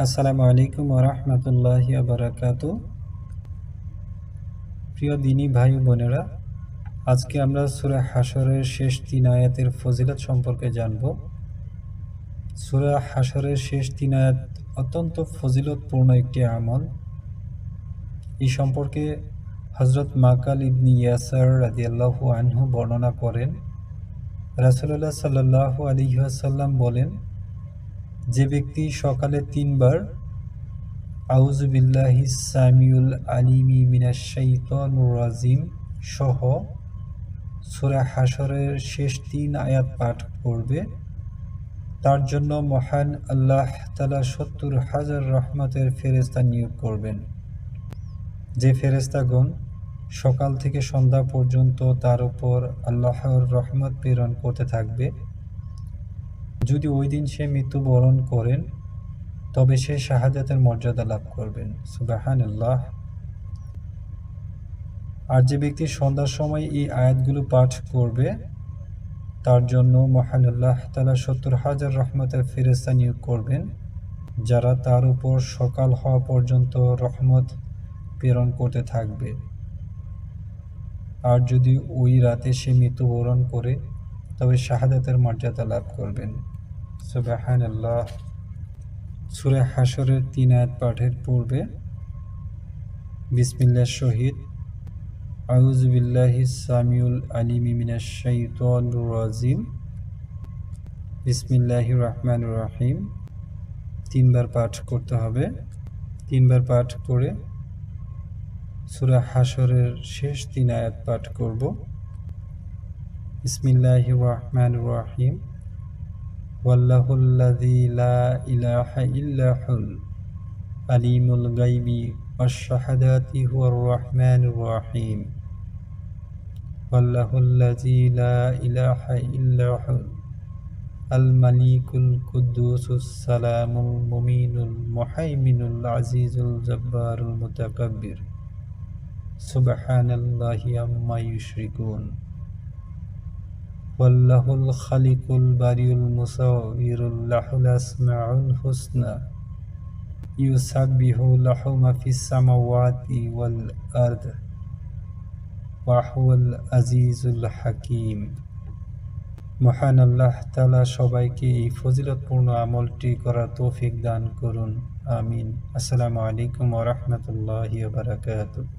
আসসালামু আলাইকুম ওয়া রাহমাতুল্লাহি ওয়া বারাকাতুহু। প্রিয় দিনী ভাই ও বোনেরা, আজকে আমরা সূরা হাশরের শেষ ৩ আয়াতের ফজিলত সম্পর্কে জানব। সূরা হাশরের শেষ ৩ আয়াত অত্যন্ত ফজিলতপূর্ণ একটি আমল। এই সম্পর্কে হযরত মাকাল ইবনে ইয়াসার রাদিয়াল্লাহু আনহু বর্ণনা করেন, রাসূলুল্লাহ সাল্লাল্লাহু আলাইহি ওয়াসাল্লাম বলেন, যে ব্যক্তি সকালে ৩ বার আউযু বিল্লাহিস সামিউল আলিমি মিনাশ শাইতানির রাজিম সহ সূরা হাশরের শেষ ৩ আয়াত পাঠ করবে, তার জন্য মহান আল্লাহ তাআলা ৭০,০০০ রহমতের ফেরেশতা নিয়োগ করবেন, যে ফেরেশতাগণ সকাল থেকে সন্ধ্যা পর্যন্ত তার উপর আল্লাহর রহমত প্রেরণ করতে থাকবে। যদি ওই দিন সে মৃত্যুবরণ করেন তবে সে শাহাদাতের মর্যাদা লাভ করবেন। সুবহানাল্লাহ। আর যে ব্যক্তি সন্ধ্যার সময় এই আয়াতগুলো পাঠ করবে, তার জন্য মহান আল্লাহ তাআলা ৭০,০০০ রহমতের ফেরেশতা নিয়োগ করবেন, যারা তার উপর সকাল হওয়া পর্যন্ত রহমত প্রেরণ করতে থাকবে। আর যদি ওই রাতে সে মৃত্যুবরণ করে তবে শাহাদাতের মর্যাদা লাভ করবেন। সুবহানাল্লাহ। সূরা হাশরের ৩ আয়াত পাঠের পূর্বে বিসমিল্লাহর সহিত আউযু বিল্লাহিস সামিউল আলিমি মিনাশ শাইতানির রাজিম বিসমিল্লাহির রহমানির রহিম ৩ বার পাঠ করতে হবে। ৩ বার পাঠ করে সূরা হাশরের শেষ ৩ আয়াত পাঠ করব। বিসমিল্লাহির রহমানির রহিম ওয়াল্লাহুল্লাযী লা ইলাহা ইল্লা হুল আলিমুল গায়বি ওয়াশ শাহাদাতি হুয়ার রহমানির রহিম ওয়াল্লাহুল্লাযী লা ইলাহা ইল্লা হুল আল মালিকুল কুদ্দুসুস সালামুল মুমিনুল মুহাইমিনুল আজিজুল জব্বারুল মুতাকাব্বির সুবহানাল্লাহি আম্মা ইউশরিকুন ওয়াল্লাহুল খালিকুল বারিউল মুসাওয়িরুল লাহুল আসমাউল হুসনা ইউসাব্বিহু লাহু মা ফিস সামাওয়াতি ওয়াল আরদ ওয়া হুয়াল আজিজুল হাকীম। মহান আল্লাহ তাআলা সবাইকে এই ফজিলতপূর্ণ আমলটি করার তৌফিক দান করুন। আমিন। আসসালামু আলাইকুম ওয়া রাহমাতুল্লাহি ওয়া বারাকাতুহু।